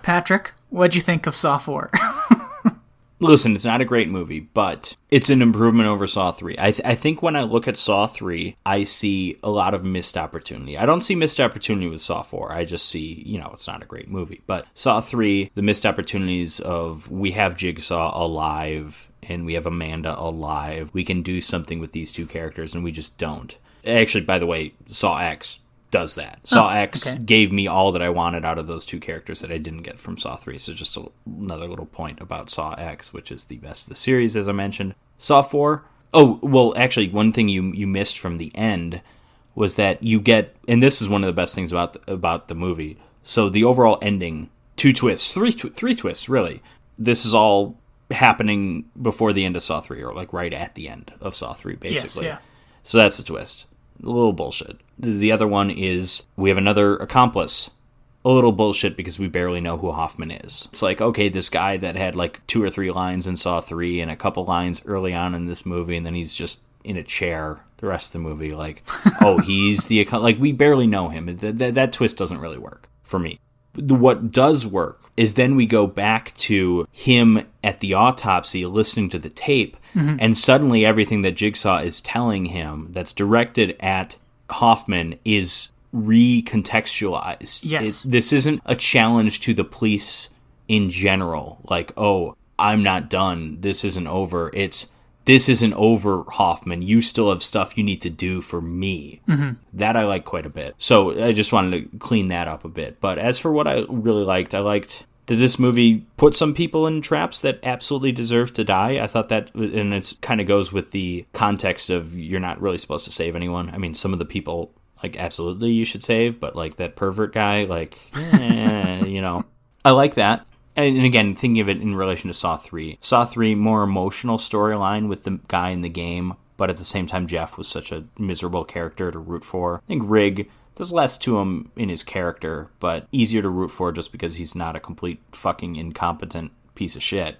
Patrick, what'd you think of Saw 4? Listen, it's not a great movie, but it's an improvement over Saw 3. I think when I look at Saw 3, I see a lot of missed opportunity. I don't see missed opportunity with Saw 4. I just see, it's not a great movie. But Saw 3, the missed opportunities of we have Jigsaw alive and we have Amanda alive. We can do something with these two characters, and we just don't. Actually, by the way, Saw X does that. Saw X gave me all that I wanted out of those two characters that I didn't get from Saw 3. So just another little point about Saw X, which is the best of the series, as I mentioned. Saw 4. Oh, well, actually, one thing you missed from the end was that you get, and this is one of the best things about the movie. So the overall ending, 2 twists, three twists, really. This is all happening before the end of Saw 3, or like right at the end of Saw 3, basically. Yes, yeah. So that's a twist. A little bullshit. The other one is we have another accomplice. A little bullshit because we barely know who Hoffman is. It's like, okay, this guy that had like 2 or 3 lines in Saw 3 and a couple lines early on in this movie, and then he's just in a chair the rest of the movie. Like, oh, he's the... Like, we barely know him. That twist doesn't really work for me. What does work is then we go back to him at the autopsy listening to the tape, and suddenly everything that Jigsaw is telling him that's directed at Hoffman is recontextualized. Yes. This isn't a challenge to the police in general, like, oh, I'm not done, this isn't over. This isn't over, Hoffman. You still have stuff you need to do for me. That I like quite a bit. So I just wanted to clean that up a bit. But as for what I really liked, I liked that this movie put some people in traps that absolutely deserve to die. I thought that, and it kind of goes with the context of you're not really supposed to save anyone. I mean, some of the people, like, absolutely you should save, but, like, that pervert guy, like, I like that. And again, thinking of it in relation to Saw 3. Saw 3, more emotional storyline with the guy in the game, but at the same time, Jeff was such a miserable character to root for. I think Rig, there's less to him in his character, but easier to root for just because he's not a complete fucking incompetent piece of shit.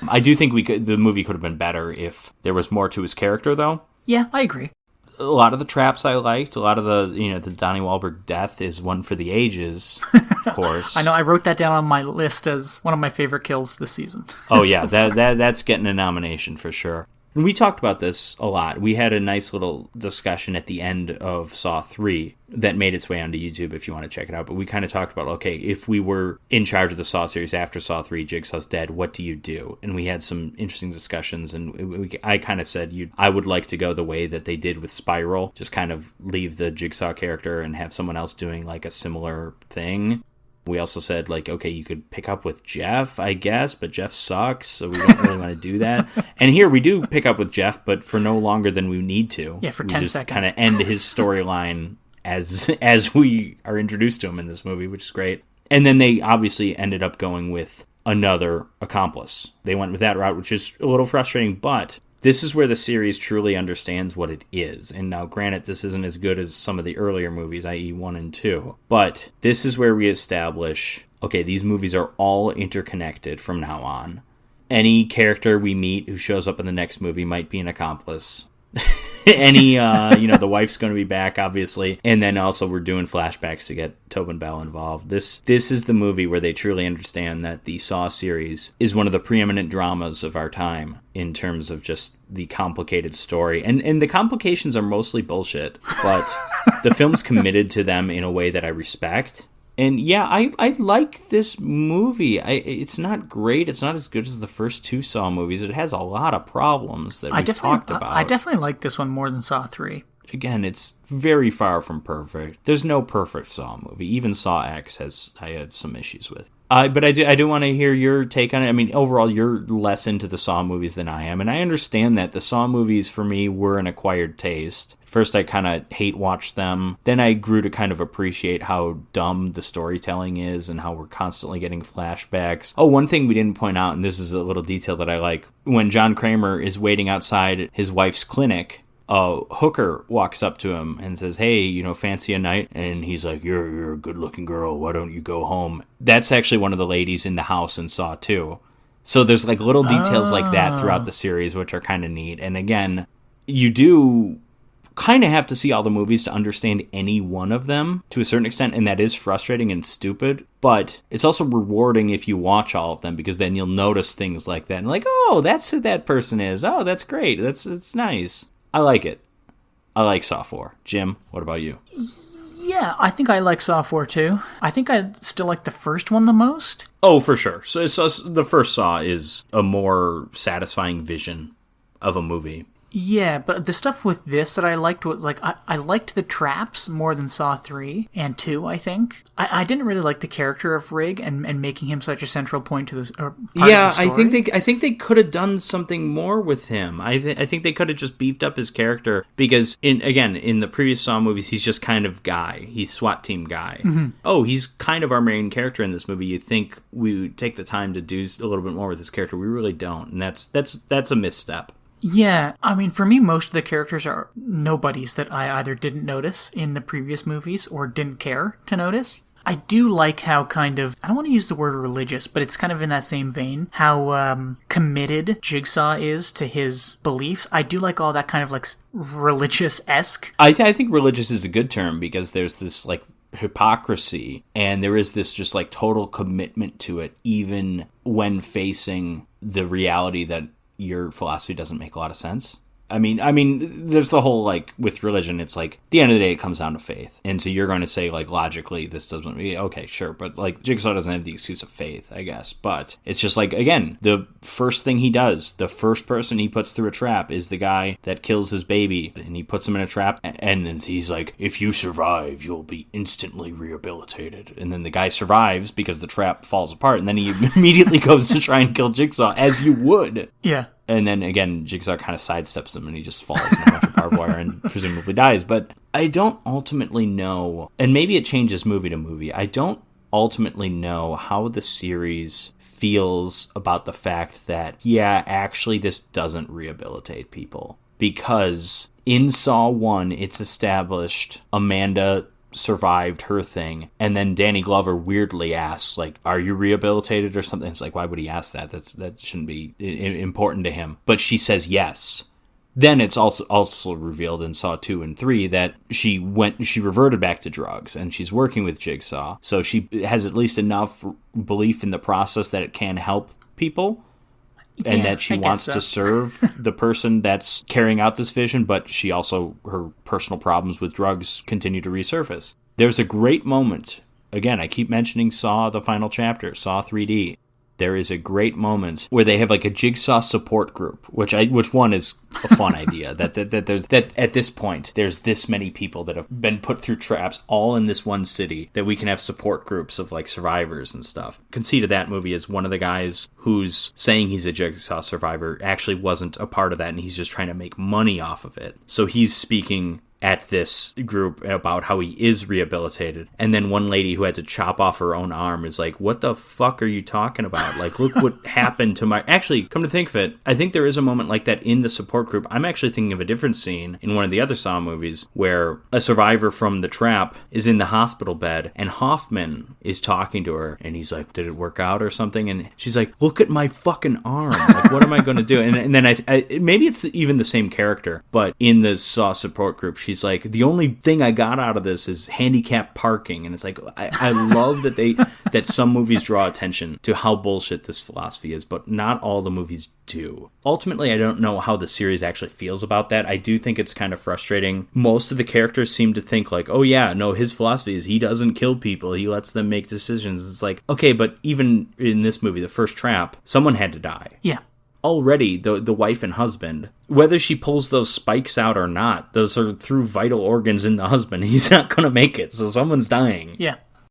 I do think the movie could have been better if there was more to his character, though. Yeah, I agree. A lot of the traps I liked. A lot of the Donnie Wahlberg death is one for the ages, of course. I know, I wrote that down on my list as one of my favorite kills this season. Oh, yeah, that's getting a nomination for sure. And we talked about this a lot. We had a nice little discussion at the end of Saw 3 that made its way onto YouTube if you want to check it out. But we kind of talked about, okay, if we were in charge of the Saw series after Saw 3, Jigsaw's dead, what do you do? And we had some interesting discussions, and I kind of said I would like to go the way that they did with Spiral, just kind of leave the Jigsaw character and have someone else doing like a similar thing. We also said, like, okay, you could pick up with Jeff, I guess, but Jeff sucks, so we don't really want to do that. And here we do pick up with Jeff, but for no longer than we need to. Yeah, for 10 seconds. We just kind of end his storyline as we are introduced to him in this movie, which is great. And then they obviously ended up going with another accomplice. They went with that route, which is a little frustrating, but this is where the series truly understands what it is. And now, granted, this isn't as good as some of the earlier movies, i.e. 1 and 2. But this is where we establish, okay, these movies are all interconnected from now on. Any character we meet who shows up in the next movie might be an accomplice. The wife's going to be back, obviously. And then also we're doing flashbacks to get Tobin Bell involved. This is the movie where they truly understand that the Saw series is one of the preeminent dramas of our time in terms of just the complicated story. And the complications are mostly bullshit, but the film's committed to them in a way that I respect. And yeah, I like this movie. It's not great. It's not as good as the first 2 Saw movies. It has a lot of problems that we've talked about. I definitely like this one more than Saw 3. Again, it's very far from perfect. There's no perfect Saw movie. Even Saw X I have some issues with. But I do want to hear your take on it. I mean, overall, you're less into the Saw movies than I am, and I understand that. The Saw movies, for me, were an acquired taste. First, I kind of hate-watched them. Then I grew to kind of appreciate how dumb the storytelling is and how we're constantly getting flashbacks. Oh, one thing we didn't point out, and this is a little detail that I like, when John Kramer is waiting outside his wife's clinic, a hooker walks up to him and says, hey, fancy a night? And he's like, you're a good-looking girl. Why don't you go home? That's actually one of the ladies in the house in Saw 2. So there's like little details like that throughout the series, which are kind of neat. And again, you do kind of have to see all the movies to understand any one of them to a certain extent, and that is frustrating and stupid. But it's also rewarding if you watch all of them, because then you'll notice things like that and like, oh, that's who that person is. Oh, that's great. It's nice. I like it. I like Saw 4. Jim, what about you? Yeah, I think I like Saw 4 too. I think I still like the first one the most. Oh, for sure. So the first Saw is a more satisfying vision of a movie. Yeah, but the stuff with this that I liked was, like, I liked the traps more than Saw 3 and 2, I think. I didn't really like the character of Rig and making him such a central point to this part of the story. I think they could have done something more with him. I think they could have just beefed up his character, because in the previous Saw movies, he's just kind of guy. He's SWAT team guy. Mm-hmm. Oh, he's kind of our main character in this movie. You think we would take the time to do a little bit more with this character. We really don't, and that's a misstep. Yeah, I mean, for me, most of the characters are nobodies that I either didn't notice in the previous movies or didn't care to notice. I do like how kind of, I don't want to use the word religious, but it's kind of in that same vein, how committed Jigsaw is to his beliefs. I do like all that kind of like religious-esque. I think religious is a good term, because there's this like hypocrisy, and there is this just like total commitment to it, even when facing the reality that your philosophy doesn't make a lot of sense. I mean, there's the whole, like, with religion, it's like, at the end of the day, it comes down to faith. And so you're going to say, like, logically, this doesn't, okay, sure. But, like, Jigsaw doesn't have the excuse of faith, I guess. But it's just like, again, the first thing he does, the first person he puts through a trap is the guy that kills his baby. And he puts him in a trap, and then he's like, if you survive, you'll be instantly rehabilitated. And then the guy survives because the trap falls apart. And then he immediately goes to try and kill Jigsaw, as you would. Yeah. And then, again, Jigsaw kind of sidesteps him, and he just falls in a bunch of barbed wire and presumably dies. But I don't ultimately know, and maybe it changes movie to movie, I don't ultimately know how the series feels about the fact that, yeah, actually this doesn't rehabilitate people. Because in Saw 1, it's established Amanda survived her thing, and then Danny Glover weirdly asks, like, are you rehabilitated or something? It's like, why would he ask that? That shouldn't be important to him. But she says yes. Then it's also revealed in Saw 2 and 3 that she reverted back to drugs, and she's working with Jigsaw, so she has at least enough belief in the process that it can help people. Yeah, and that she wants to serve the person that's carrying out this vision, but she also, her personal problems with drugs continue to resurface. There's a great moment. Again, I keep mentioning Saw, the final chapter, Saw 3D. There is a great moment where they have like a Jigsaw support group, which one is a fun idea. That at this point there's this many people that have been put through traps all in this one city, that we can have support groups of like survivors and stuff. Conceit of that movie is one of the guys who's saying he's a Jigsaw survivor actually wasn't a part of that, and he's just trying to make money off of it. So he's speaking at this group about how he is rehabilitated, and then one lady who had to chop off her own arm is like, what the fuck are you talking about? Like, look what happened to my... Actually, come to think of it, I think there is a moment like that in the support group. I'm actually thinking of a different scene in one of the other Saw movies where a survivor from the trap is in the hospital bed, and Hoffman is talking to her, and he's like, did it work out or something? And she's like, look at my fucking arm. Like, what am I going to do? And then I maybe it's even the same character, but in the Saw support group, she's like, the only thing I got out of this is handicap parking. And it's like, I love that some movies draw attention to how bullshit this philosophy is, but not all the movies do. Ultimately, I don't know how the series actually feels about that. I do think it's kind of frustrating. Most of the characters seem to think like, oh yeah, no, his philosophy is he doesn't kill people, he lets them make decisions. It's like, okay, but even in this movie, the first trap, someone had to die. Yeah. Already, the wife and husband, whether she pulls those spikes out or not, those are through vital organs in the husband. He's not going to make it, so someone's dying. Yeah.